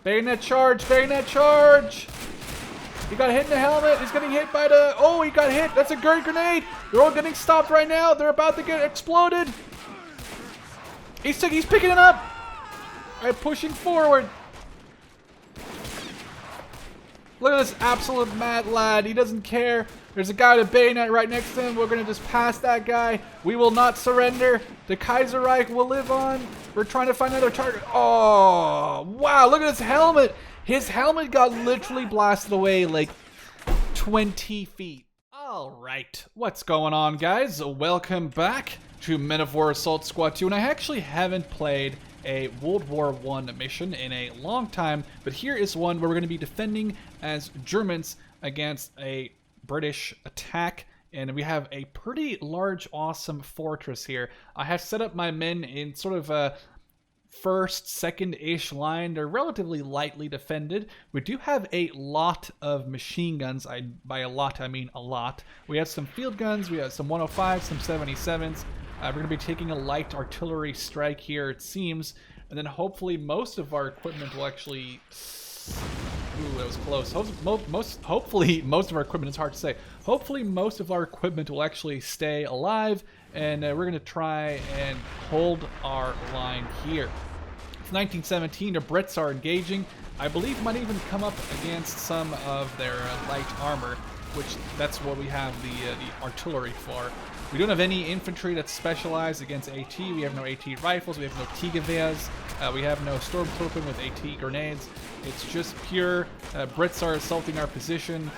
Bayonet charge! Bayonet charge! He got hit in the helmet. He's getting hit by the... Oh, he got hit. That's a grenade. They're all getting stopped right now. They're about to get exploded. He's picking it up. All right, pushing forward. Look at this absolute mad lad. He doesn't care. There's a guy with a bayonet right next to him. We're going to just pass that guy. We will not surrender. The Kaiserreich will live on. We're trying to find another target. Oh, wow. Look at his helmet. His helmet got literally blasted away like 20 feet. All right. What's going on, guys? Welcome back to Men of War Assault Squad 2. And I actually haven't played a World War I mission in a long time, but here is one where we're going to be defending as Germans against a British attack, and we have a pretty large, awesome fortress here. I have set up my men in sort of a first, second-ish line. They're relatively lightly defended. We do have a lot of machine guns. By a lot, I mean a lot. We have some field guns, we have some 105s, some 77s. We're going to be taking a light artillery strike here, it seems, and then hopefully most of our equipment will actually... Ooh, that was close. Hopefully most of our equipment, it's hard to say. Hopefully most of our equipment will actually stay alive, and we're going to try and hold our line here. It's 1917, the Brits are engaging. I believe might even come up against some of their light armor, which that's what we have the artillery for. We don't have any infantry that's specialized against AT. We have no AT rifles. We have no T-Gewehr's. We have no Stormtrooper with AT grenades. It's just pure Brits are assaulting our position,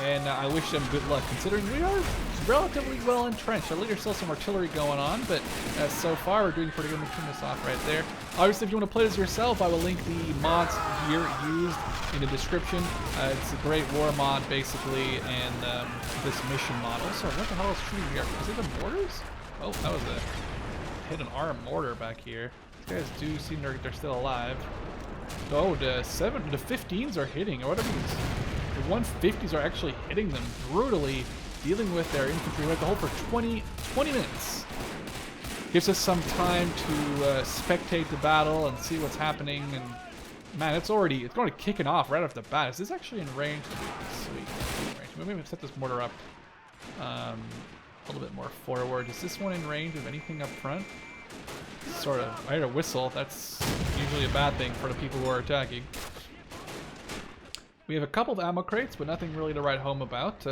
and I wish them good luck, considering we are relatively well entrenched. I think there's still some artillery going on, but so far we're doing pretty good. Let me turn this off right there. Obviously, if you want to play this yourself, I will link the mods here used in the description. It's a great war mod, basically, and this mission mod. Also, what the hell is shooting here? Is it the mortars? Oh, that was a hit an arm mortar back here. These guys do seem they're still alive. Oh, the 15s are hitting, or whatever. The 150s are actually hitting them brutally, dealing with their infantry. We have to hold for 20 minutes. Gives us some time to spectate the battle and see what's happening. And man, it's going to kicking off right off the bat. Is this actually in range? Sweet. Maybe set this mortar up a little bit more forward. Is this one in range of anything up front? Sort of. I heard a whistle. That's usually a bad thing for the people who are attacking. We have a couple of ammo crates, but nothing really to write home about.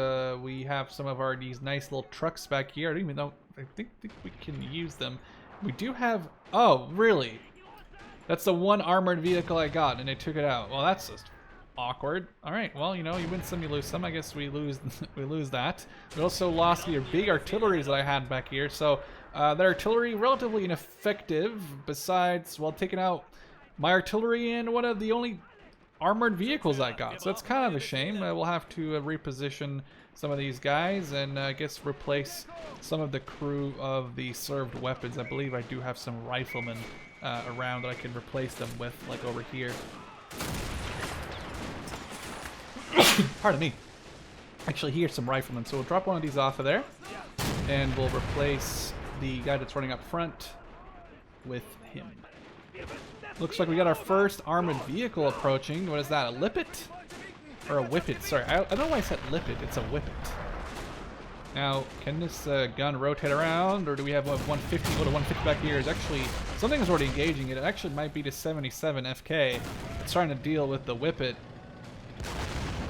We have some of these nice little trucks back here. I don't even know. I think we can use them. We do have... Oh, really? That's the one armored vehicle I got, and they took it out. Well, that's just awkward. All right. Well, you know, you win some, you lose some. I guess we lose that. We also lost the big artilleries that I had back here. So that artillery relatively ineffective. Besides, well, taking out my artillery and one of the only armored vehicles I got, so that's kind of a shame. We'll have to reposition some of these guys and I guess replace some of the crew of the served weapons. I believe I do have some riflemen around that I can replace them with, like over here. Pardon me. Actually, here's some riflemen, so we'll drop one of these off of there, and we'll replace the guy that's running up front with him. Looks like we got our first armored vehicle approaching. What is that, a Lippet? Or a Whippet, sorry. I don't know why I said Lippet, it's a Whippet. Now, can this gun rotate around, or do we have a 150? Oh, the 150 back here is actually, something is already engaging it. It actually might be the 77 FK. It's trying to deal with the Whippet.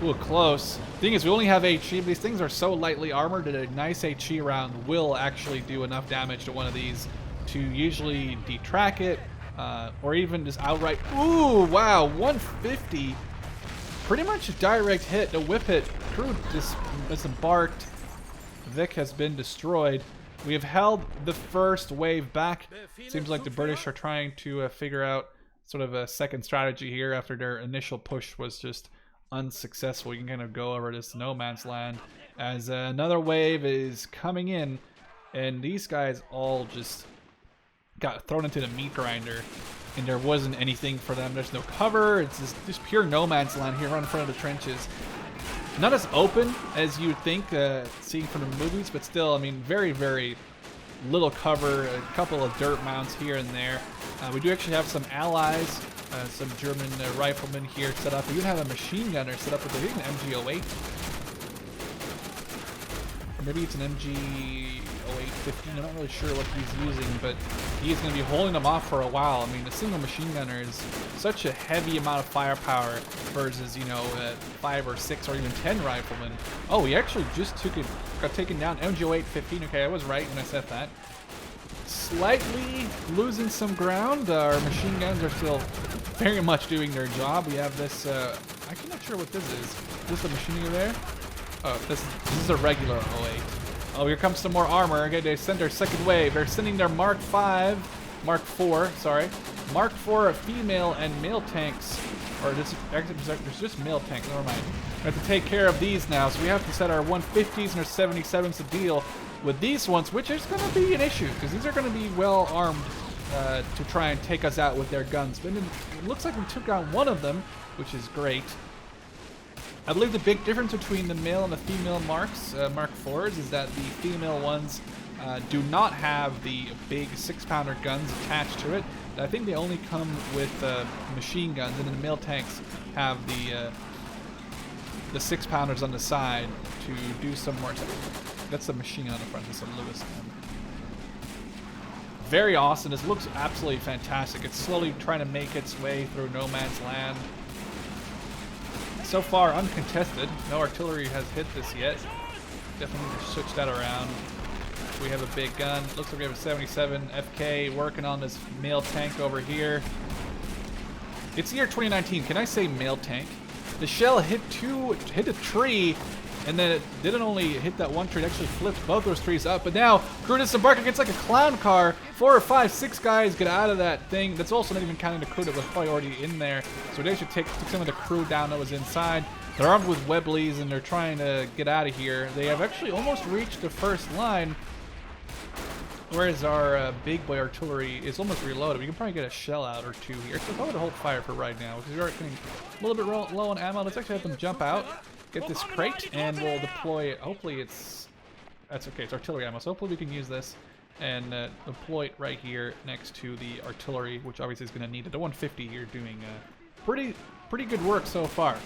Ooh, close. Thing is, we only have HE, but these things are so lightly armored that a nice HE round will actually do enough damage to one of these to usually detrack it. Or even just outright. Ooh, wow, 150. Pretty much a direct hit. The Whippet crew just disembarked. Vic has been destroyed. We have held the first wave back. Seems like the British are trying to figure out sort of a second strategy here after their initial push was just unsuccessful. You can kind of go over this no man's land as another wave is coming in, and these guys all just got thrown into the meat grinder, and there wasn't anything for them. There's no cover. It's just pure no man's land here right in front of the trenches. Not as open as you'd think, seeing from the movies, but still, I mean, very, very little cover. A couple of dirt mounds here and there. We do actually have some allies, some German riflemen here set up. We even have a machine gunner set up with an MG08. Or maybe it's an MG08-15. I'm not really sure what he's using, but he's going to be holding them off for a while. I mean, a single machine gunner is such a heavy amount of firepower versus, you know, 5 or 6 or even 10 riflemen. Oh, he actually just got taken down. MG08-15. Okay, I was right when I said that. Slightly losing some ground. Our machine guns are still very much doing their job. We have this, I'm not sure what this is. Is this a machine gun there? Oh, this is a regular 08. Oh, here comes some more armor. Okay, they send their second wave. They're sending their Mark 4, sorry. Mark 4 female and male tanks. Or this, actually, there's just male tanks, never mind. We have to take care of these now, so we have to set our 150s and our 77s to deal with these ones, which is going to be an issue, because these are going to be well armed to try and take us out with their guns. But it looks like we took out one of them, which is great. I believe the big difference between the male and the female Mark 4s is that the female ones do not have the big 6-pounder guns attached to it. I think they only come with machine guns, and then the male tanks have the 6-pounders on the side to do some more. That's the machine gun on the front. That's a Lewis gun. Very awesome. This looks absolutely fantastic. It's slowly trying to make its way through no man's land. So far, uncontested. No artillery has hit this yet. Definitely need to switch that around. We have a big gun. Looks like we have a 77 FK working on this male tank over here. It's the year 2019. Can I say male tank? The shell hit a tree, and then it didn't only hit that one tree, it actually flipped both those trees up. But now, crew disembark against like a clown car. 4 or 5, 6 guys get out of that thing. That's also not even counting the crew that was probably already in there. So they should take some of the crew down that was inside. They're armed with Webleys, and they're trying to get out of here. They have actually almost reached the first line. Whereas our big boy artillery is almost reloaded. We can probably get a shell out or two here. So probably to hold fire for right now, because we are getting a little bit low on ammo. Let's actually have them jump out, get this crate, and we'll deploy it. Hopefully that's okay, it's artillery ammo. So hopefully we can use this and deploy it right here next to the artillery, which obviously is going to need it. The 150 here doing pretty good work so far.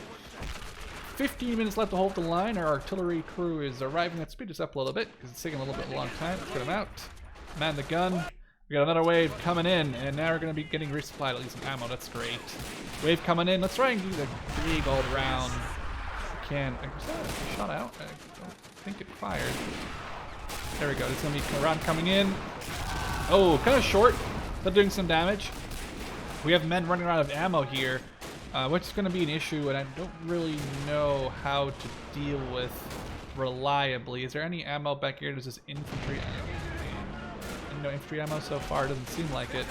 15 minutes left to hold the line. Our artillery crew is arriving. Let's speed this up a little bit, because it's taking a little bit long time. Let's get them out. Man the gun. We got another wave coming in, and now we're going to be getting resupplied at least some ammo. That's great. Wave coming in. Let's try and do the big old round. Was that a shot out? I don't think it fired. There we go. There's going to be a round coming in. Oh, kind of short, but doing some damage. We have men running out of ammo here, which is going to be an issue, and I don't really know how to deal with reliably. Is there any ammo back here? There's this infantry ammo. No infantry ammo so far, doesn't seem like it.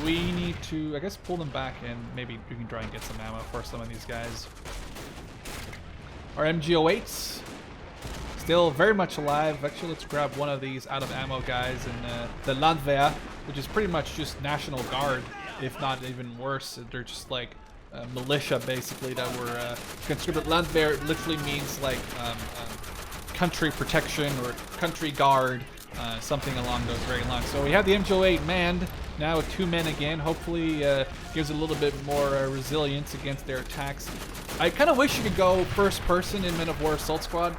We need to, I guess, pull them back, and maybe we can try and get some ammo for some of these guys. Our MG08s still very much alive. Actually, let's grab one of these out of ammo guys, and the Landwehr, which is pretty much just National Guard, if not even worse. They're just like militia, basically, that were conscripted. Landwehr literally means like country protection or country guard. Something along those very lines. So we have the MG08 manned now with 2 men again. Hopefully gives it a little bit more resilience against their attacks. I kind of wish you could go first person in Men of War Assault Squad.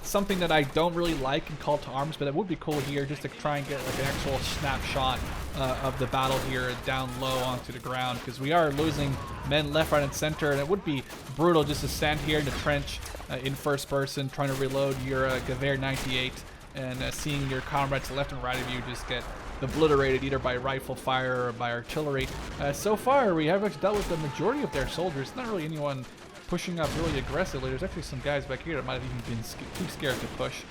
Something that I don't really like in Call to Arms, but it would be cool here just to try and get like an actual snapshot of the battle here down low onto the ground, because we are losing men left, right, and center, and it would be brutal just to stand here in the trench in first person trying to reload your Gewehr 98. And seeing your comrades left and right of you just get obliterated either by rifle fire or by artillery. So far, we have actually dealt with the majority of their soldiers. Not really anyone pushing up really aggressively. There's actually some guys back here that might have even been too scared to push.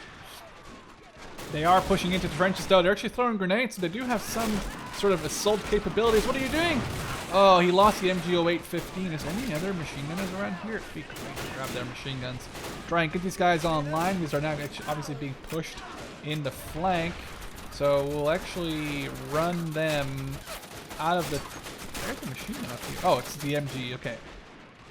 They are pushing into the trenches, though. They're actually throwing grenades, so they do have some sort of assault capabilities. What are you doing? Oh, he lost the MG08-15. Is there any other machine gunners around here? It'd be great to grab their machine guns. Try and get these guys online. These are now obviously being pushed in the flank. So we'll actually run them out of the... Where's the machine gun up here? Oh, it's the MG. Okay.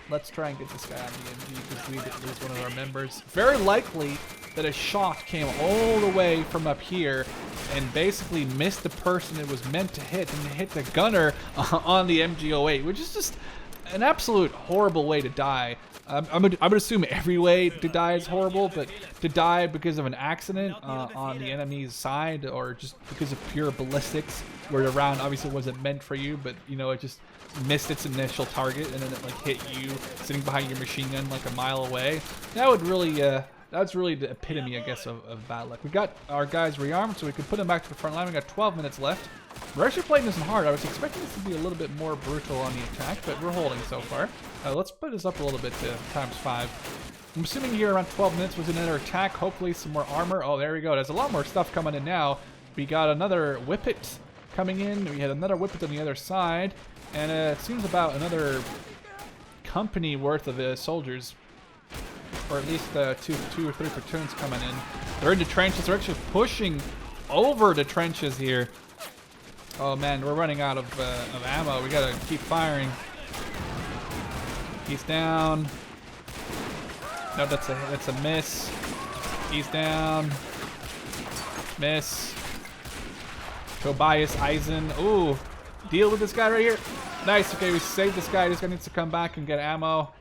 Let's try and get this guy out of the MG, because we did lose one of our members. Very likely that a shot came all the way from up here and basically missed the person it was meant to hit and hit the gunner on the MG08, which is just an absolute horrible way to die. I would assume every way to die is horrible, but to die because of an accident on the enemy's side, or just because of pure ballistics, where the round obviously wasn't meant for you, but you know, it just missed its initial target and then it like hit you sitting behind your machine gun like a mile away. That would really, that's really the epitome, I guess, of bad luck. We got our guys rearmed, so we could put them back to the front line. We got 12 minutes left. We're actually playing this in hard. I was expecting this to be a little bit more brutal on the attack, but we're holding so far. Let's put this up a little bit to ×5. I'm assuming here around 12 minutes was another attack. Hopefully some more armor. Oh, there we go. There's a lot more stuff coming in now. We got another Whippet coming in. We had another Whippet on the other side. And it seems about another company worth of soldiers. Or at least two or three platoons coming in. They're in the trenches. They're actually pushing over the trenches here. Oh man, we're running out of ammo. We gotta keep firing. He's down. No, that's a miss. He's down. Miss. Tobias Eisen. Ooh, deal with this guy right here. Nice. Okay, we saved this guy. This guy needs to come back and get ammo.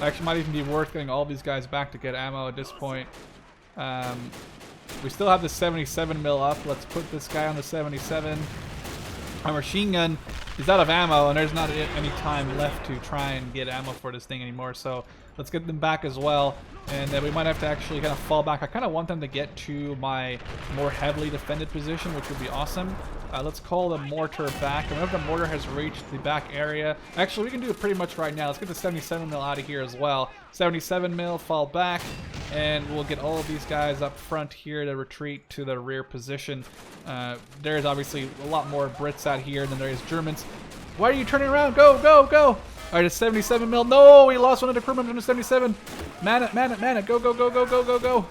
Actually, might even be worth getting all these guys back to get ammo at this point. We still have the 77 mil up. Let's put this guy on the 77. Our machine gun is out of ammo, and there's not any time left to try and get ammo for this thing anymore. So let's get them back as well. And then we might have to actually kind of fall back. I kind of want them to get to my more heavily defended position, which would be awesome. Let's call the mortar back. And whenever the mortar has reached the back area, actually we can do it pretty much right now. Let's get the 77 mil out of here as well. 77 mil, fall back, and we'll get all of these guys up front here to retreat to the rear position. There's obviously a lot more Brits out here than there is Germans. Why are you turning around? Go, go, go! Alright, it's 77 mil. No, we lost one of the crew members on the 77. Man it, man it, man it. Go, go, go, go, go, go, go.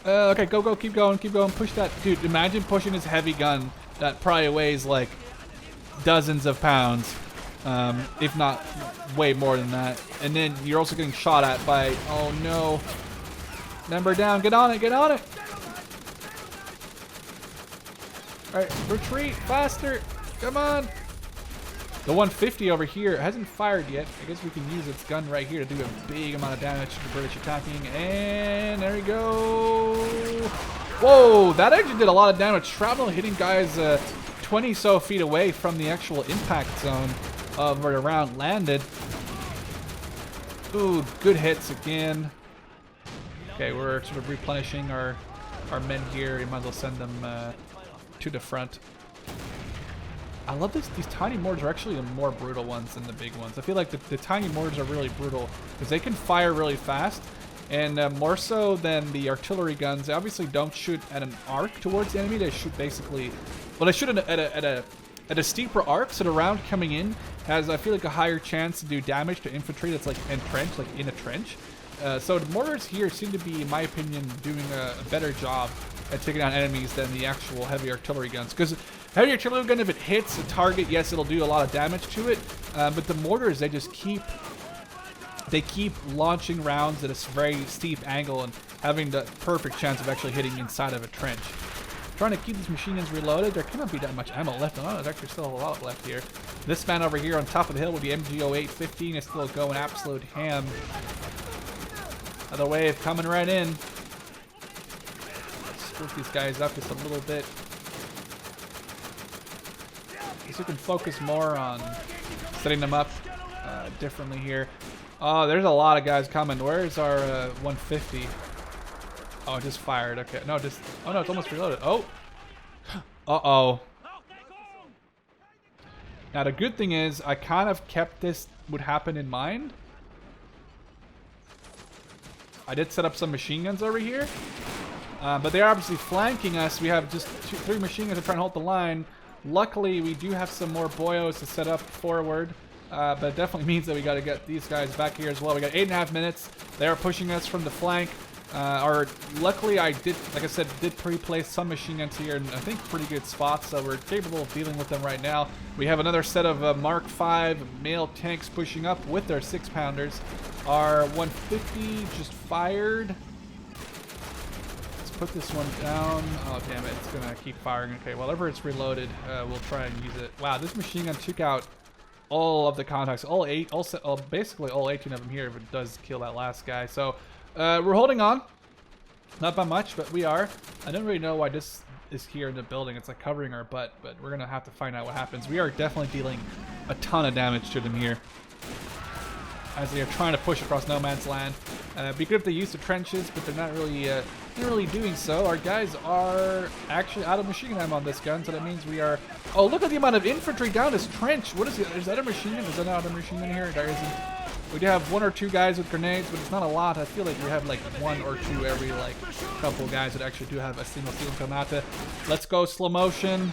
Okay, go, go, keep going, keep going. Push that. Dude, imagine pushing this heavy gun that probably weighs like dozens of pounds, if not way more than that. And then you're also getting shot at by, oh no. Number down, get on it, get on it. Alright, retreat, faster. Come on. The 150 over here hasn't fired yet. I guess we can use its gun right here to do a big amount of damage to the British attacking. And there we go. Whoa, that actually did a lot of damage. Shrapnel hitting guys 20 so feet away from the actual impact zone of where the round landed. Ooh, good hits again. Okay, we're sort of replenishing our men here. We might as well send them to the front. I love this. These tiny mortars are actually the more brutal ones than the big ones. I feel like the tiny mortars are really brutal because they can fire really fast, and more so than the artillery guns. They obviously don't shoot at an arc towards the enemy. They shoot basically, well, they shoot at a steeper arc. So the round coming in has, I feel like, a higher chance to do damage to infantry that's like entrenched, like in a trench. So the mortars here seem to be, in my opinion, doing a better job at taking down enemies than the actual heavy artillery guns. Because heavy artillery gun, if it hits a target, yes, it'll do a lot of damage to it. But the mortars, they just keep launching rounds at a very steep angle and having the perfect chance of actually hitting inside of a trench. Trying to keep these machine guns reloaded. There cannot be that much ammo left. Oh, there's actually still a lot left here. This man over here on top of the hill with the MG08 15 is still going absolute ham. Another wave coming right in. Split these guys up just a little bit. So we can focus more on setting them up differently here. Oh, there's a lot of guys coming. Where's our 150? Oh, it just fired. Okay, no, just, oh no, it's almost reloaded. Oh, uh-oh. Now the good thing is I kind of kept this would happen in mind. I did set up some machine guns over here, but they're obviously flanking us. We have just 3 machine guns to try and hold the line. Luckily, we do have some more boyos to set up forward, but it definitely means that we got to get these guys back here as well. We got 8.5 minutes. They are pushing us from the flank. Luckily I did, like I said, did pre-place some machine guns here in I think pretty good spots, so we're capable of dealing with them right now. We have another set of Mark V male tanks pushing up with their 6-pounders. Our 150 just fired. Let's put this one down. Oh damn it, it's gonna keep firing. Okay, whenever it's reloaded, we'll try and use it. Wow, this machine gun took out all of the contacts, basically all 18 of them here if it does kill that last guy. So we're holding on. Not by much, but we are. I don't really know why this is here in the building. It's like covering our butt, but we're going to have to find out what happens. We are definitely dealing a ton of damage to them here as they are trying to push across no man's land. Be good if they use the trenches, but they're not really doing so. Our guys are actually out of machine gun ammo on this gun, so that means we are... Oh, look at the amount of infantry down this trench. What is it? Is that a machine gun? Is that not a machine gun here? There isn't. We do have 1 or 2 guys with grenades, but it's not a lot. I feel like we have like 1 or 2 every like couple guys that actually do have a single steel granata. Let's go slow motion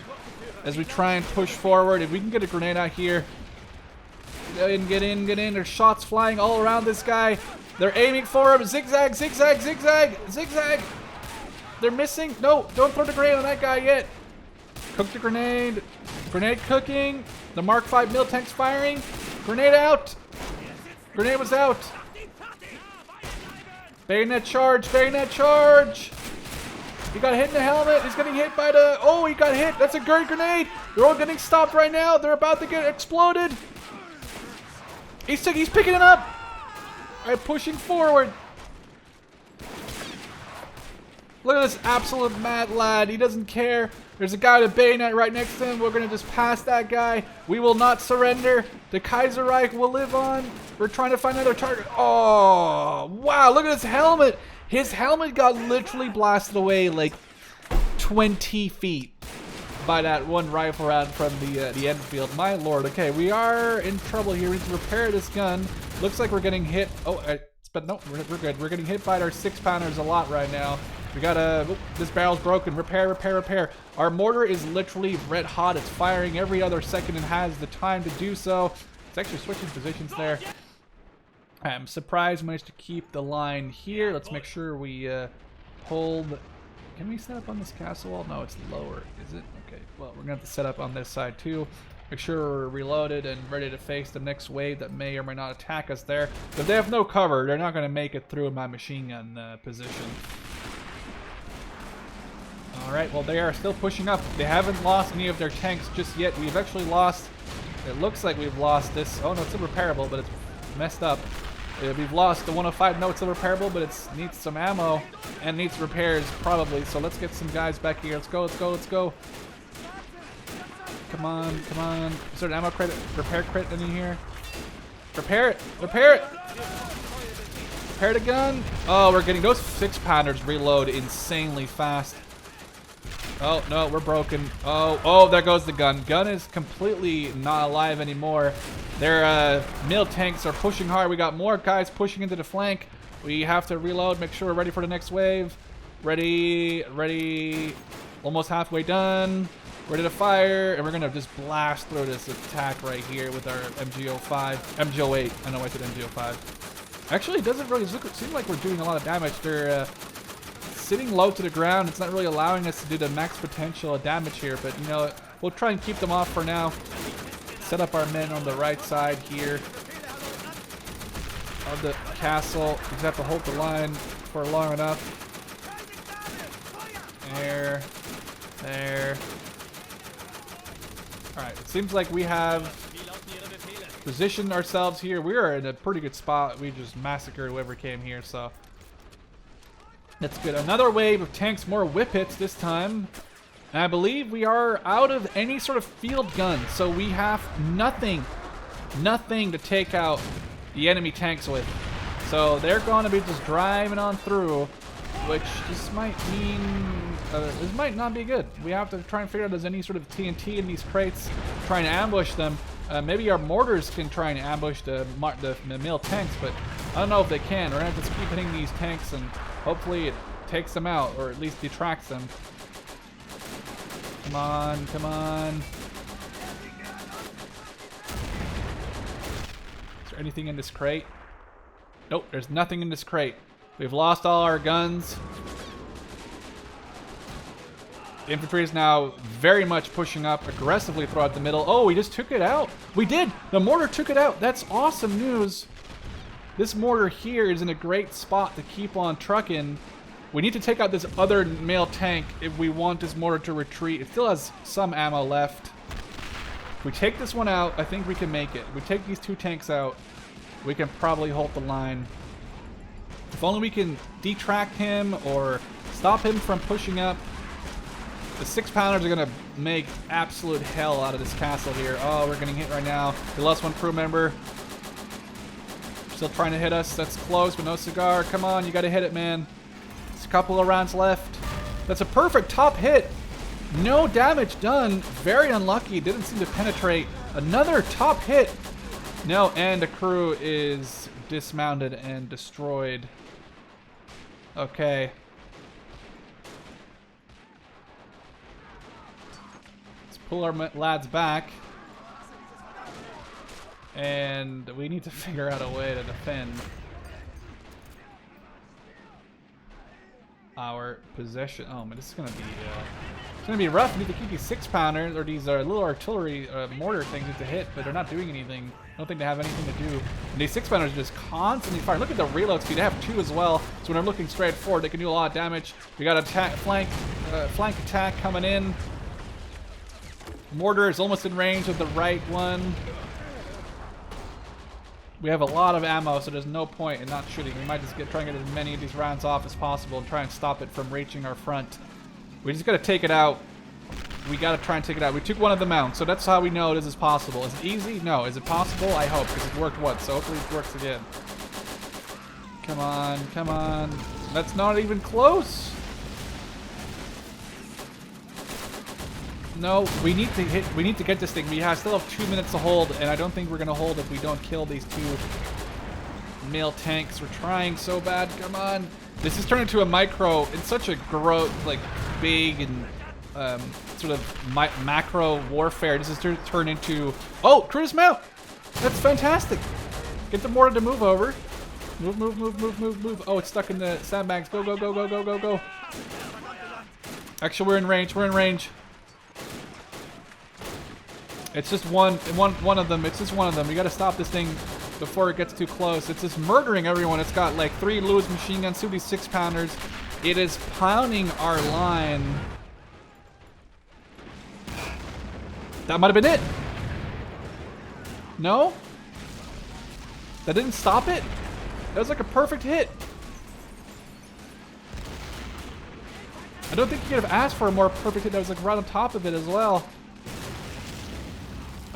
as we try and push forward. If we can get a grenade out here. Get in. There's shots flying all around this guy. They're aiming for him. Zigzag, zigzag, zigzag, zigzag. They're missing. No, don't throw the grenade on that guy yet. Cook the grenade. Grenade cooking. The Mark V mil tank's firing. Grenade out. Grenade was out. Bayonet charge. Bayonet charge. He got hit in the helmet. He's getting hit by the... Oh, he got hit. That's a great grenade. They're all getting stopped right now. They're about to get exploded. He's picking it up. All right, pushing forward. Look at this absolute mad lad. He doesn't care. There's a guy with a bayonet right next to him. We're going to just pass that guy. We will not surrender. The Kaiserreich will live on. We're trying to find another target. Oh, wow. Look at his helmet. His helmet got literally blasted away like 20 feet by that one rifle round from the Enfield. My lord. Okay, we are in trouble here. We need to repair this gun. Looks like we're getting hit. Oh, but no, we're good. We're getting hit by our 6-pounders a lot right now. We gotta... Oh, this barrel's broken. Repair, repair, repair. Our mortar is literally red hot. It's firing every other second and has the time to do so. It's actually switching positions there. I'm surprised we managed to keep the line here. Let's make sure we hold... Can we set up on this castle wall? No, it's lower, is it? Okay, well, we're gonna have to set up on this side too. Make sure we're reloaded and ready to face the next wave that may or may not attack us there. If they have no cover, they're not gonna make it through my machine gun position. Alright, well, they are still pushing up. They haven't lost any of their tanks just yet. We've actually lost... It looks like we've lost this... Oh, no, it's still repairable, but it's messed up. We've lost the 105. No, it's still repairable, but it needs some ammo and needs repairs, probably. So let's get some guys back here. Let's go, let's go, let's go. Come on, come on. Is there an ammo crate, repair crate in here? Repair it, repair it. Repair the gun. Oh, we're getting those 6-pounders reload insanely fast. Oh, no, we're broken. Oh, there goes the gun. Gun is completely not alive anymore. Their mil tanks are pushing hard. We got more guys pushing into the flank. We have to reload, make sure we're ready for the next wave. Ready, ready. Almost halfway done. Ready to fire. And we're going to just blast through this attack right here with our MG08. I know I said MG05. Actually, it doesn't really seem like we're doing a lot of damage. They're... sitting low to the ground. It's not really allowing us to do the max potential damage here, but you know, we'll try and keep them off for now. Set up our men on the right side here of the castle. We just have to hold the line for long enough. There. Alright, it seems like we have positioned ourselves here. We are in a pretty good spot. We just massacred whoever came here, so that's good. Another wave of tanks, more whippets this time. And I believe we are out of any sort of field gun, so we have nothing to take out the enemy tanks with. So they're going to be just driving on through, which this might mean this might not be good. We have to try and figure out if there's any sort of TNT in these crates, trying to ambush them. Maybe our mortars can try and ambush the mil tanks, but I don't know if they can. We're going to just keep hitting these tanks and hopefully it takes them out, or at least detracts them. Come on, come on. Is there anything in this crate? Nope, there's nothing in this crate. We've lost all our guns. The infantry is now very much pushing up aggressively throughout the middle. Oh, we just took it out. We did. The mortar took it out. That's awesome news. This mortar here is in a great spot to keep on trucking. We need to take out this other mail tank if we want this mortar to retreat. It still has some ammo left. If we take this one out, I think we can make it. If we take these 2 tanks out, we can probably hold the line. If only we can detract him or stop him from pushing up. The 6-pounders are going to make absolute hell out of this castle here. Oh, we're getting hit right now. We lost 1 crew member. Still trying to hit us. That's close, but no cigar. Come on, you got to hit it, man. There's a couple of rounds left. That's a perfect top hit. No damage done. Very unlucky. Didn't seem to penetrate. Another top hit. No, and the crew is dismounted and destroyed. Okay. Let's pull our lads back. And we need to figure out a way to defend our possession. Oh man, this is gonna be rough. We need to keep these 6-pounders or these little artillery mortar things to hit, but they're not doing anything. I don't think they have anything to do. And these 6-pounders are just constantly firing. Look at the reload speed. They have 2 as well. So when they're looking straight forward, they can do a lot of damage. We got a flank attack coming in. Mortar is almost in range of the right one. We have a lot of ammo, so there's no point in not shooting. We might just try and get as many of these rounds off as possible and try and stop it from reaching our front. We just gotta take it out. We gotta try and take it out. We took one of them out, so that's how we know this is possible. Is it easy? No. Is it possible? I hope, because it worked once, so hopefully it works again. Come on, come on. That's not even close. No, we need to get this thing. We still have 2 minutes to hold, and I don't think we're gonna hold if we don't kill these 2 mail tanks. We're trying so bad. Come on. This is turned into a micro. It's such a big and sort of macro warfare. This is turned into. Oh, crew dismount! That's fantastic. Get the mortar to move over. Move, move, move, move, move, move. Oh, it's stuck in the sandbags. Go, go, go, go, go, go, go. Actually, we're in range. We're in range. It's just one of them. It's just one of them. We gotta stop this thing before it gets too close. It's just murdering everyone. It's got like 3 Lewis machine guns, 2 of these 6-pounders. It is pounding our line. That might have been it. No? That didn't stop it? That was like a perfect hit. I don't think you could have asked for a more perfect hit that was like right on top of it as well.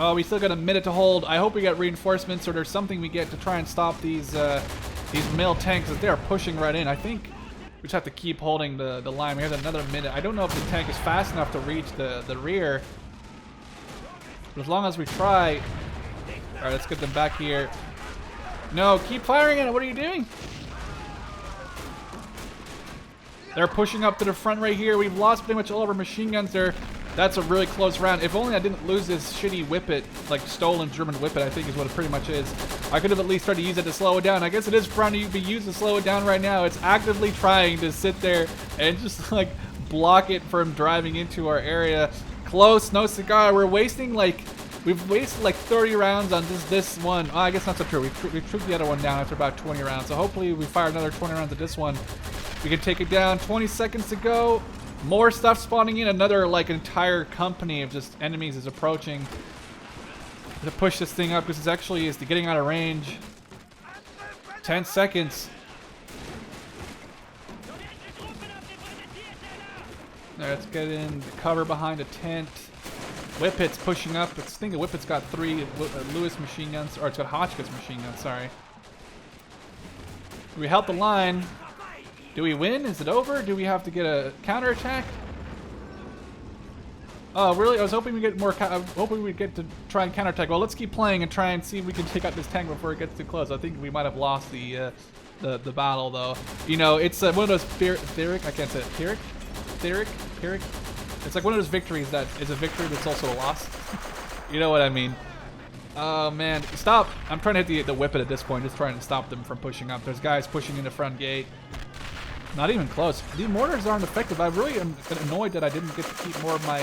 Oh, we still got a minute to hold. I hope we get reinforcements or there's something we get to try and stop these mail tanks as they are pushing right in. I think we just have to keep holding the line. We have another minute. I don't know if the tank is fast enough to reach the rear. But as long as we try. All right, let's get them back here. No, keep firing at it. What are you doing? They're pushing up to the front right here. We've lost pretty much all of our machine guns there. That's a really close round. If only I didn't lose this shitty whippet, like stolen German whippet, I think is what it pretty much is. I could have at least tried to use it to slow it down. I guess it is trying to be used to slow it down right now. It's actively trying to sit there and just like block it from driving into our area. Close, no cigar. We've wasted like 30 rounds on this one. Oh, I guess not so true. We took the other one down after about 20 rounds. So hopefully we fire another 20 rounds at this one. We can take it down. 20 seconds to go. More stuff spawning in. Another like entire company of just enemies is approaching to push this thing up because it's actually getting out of range. 10 seconds. Right, let's get in the cover behind a tent. Whippet's pushing up. I think the Whippet's got 3 Lewis machine guns, or it's got Hotchkiss machine guns. Sorry. We help the line. Do we win? Is it over? Do we have to get a counterattack? Oh, really? I was hoping we get more. I was hoping we'd get to try and counterattack. Well, let's keep playing and try and see if we can take out this tank before it gets too close. I think we might have lost the battle, though. You know, it's one of those Pyrrhic. I can't say it. Pyrrhic. It's like one of those victories that is a victory that's also a loss. You know what I mean? Oh man, stop! I'm trying to hit the whip it at this point, just trying to stop them from pushing up. There's guys pushing in the front gate. Not even close. These mortars aren't effective. I really am annoyed that I didn't get to keep more of my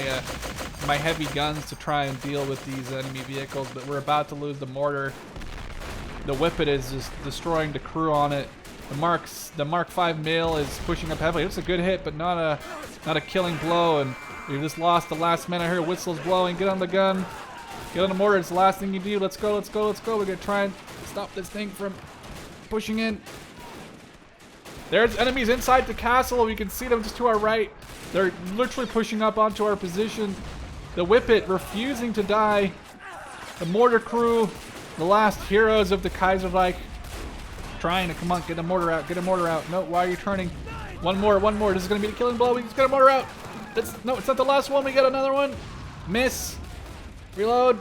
my heavy guns to try and deal with these enemy vehicles, but we're about to lose the mortar. The whippet is just destroying the crew on it. The Mark 5 mil is pushing up heavily. It's a good hit, but not a killing blow, and we just lost the last man. I hear whistles blowing. Get on the gun. Get on the mortar. It's the last thing you do. Let's go, let's go, let's go. We're gonna try and stop this thing from pushing in. There's enemies inside the castle. We can see them just to our right. They're literally pushing up onto our position. The whippet refusing to die. The mortar crew, the last heroes of the Kaiserreich, trying to, come on, get a mortar out, get a mortar out. No, why are you turning? One more, one more. This is gonna be the killing blow. We just got a mortar out. No, it's not the last one. We got another one. Miss. Reload.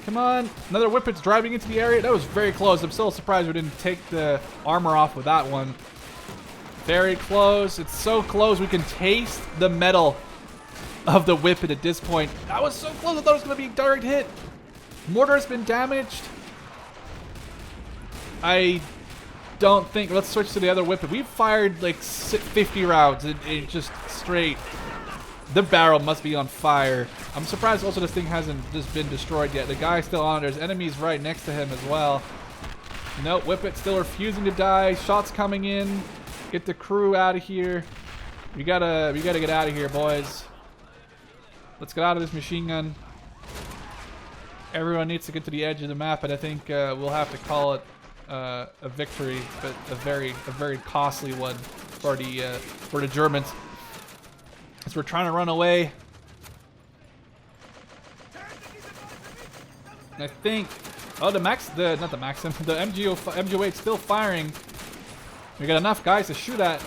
Come on. Another whippet's driving into the area. That was very close. I'm still surprised we didn't take the armor off with that one. Very close. It's so close. We can taste the metal of the whippet at this point. That was so close. I thought it was going to be a direct hit. Mortar has been damaged. I don't think... Let's switch to the other whippet. We've fired like 50 rounds. It just straight... The barrel must be on fire. I'm surprised also this thing hasn't just been destroyed yet. The guy's still on it. There's enemies right next to him as well. Nope, whippet still refusing to die. Shots coming in. Get the crew out of here. We gotta get out of here, boys. Let's get out of this machine gun. Everyone needs to get to the edge of the map, and I think we'll have to call it a victory, but a very costly one for the Germans. As we're trying to run away. And I think, oh, the MG08 still firing. We got enough guys to shoot at.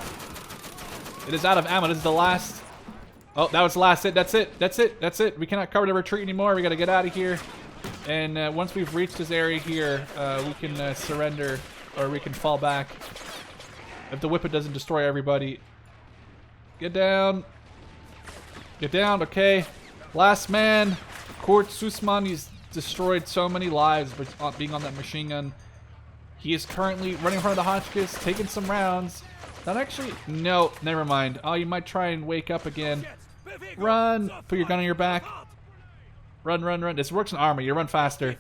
It is out of ammo. This is the last. Oh, that was the last hit. That's it. That's it. That's it. We cannot cover the retreat anymore. We got to get out of here. And once we've reached this area here, we can surrender, or we can fall back. If the whippet doesn't destroy everybody. Get down. Get down, okay. Last man, Kurt Sussman. He's destroyed so many lives by being on that machine gun. He is currently running in front of the Hotchkiss, taking some rounds. Not actually, no, never mind. Oh, you might try and wake up again. Run, put your gun on your back. Run, run, run. This works in armor, you run faster.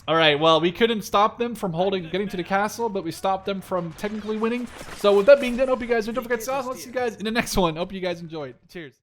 Alright, well, we couldn't stop them from getting to the castle, but we stopped them from technically winning. So with that being done, hope you guys enjoyed. Don't forget to subscribe. I'll see you guys in the next one. Hope you guys enjoyed. Cheers.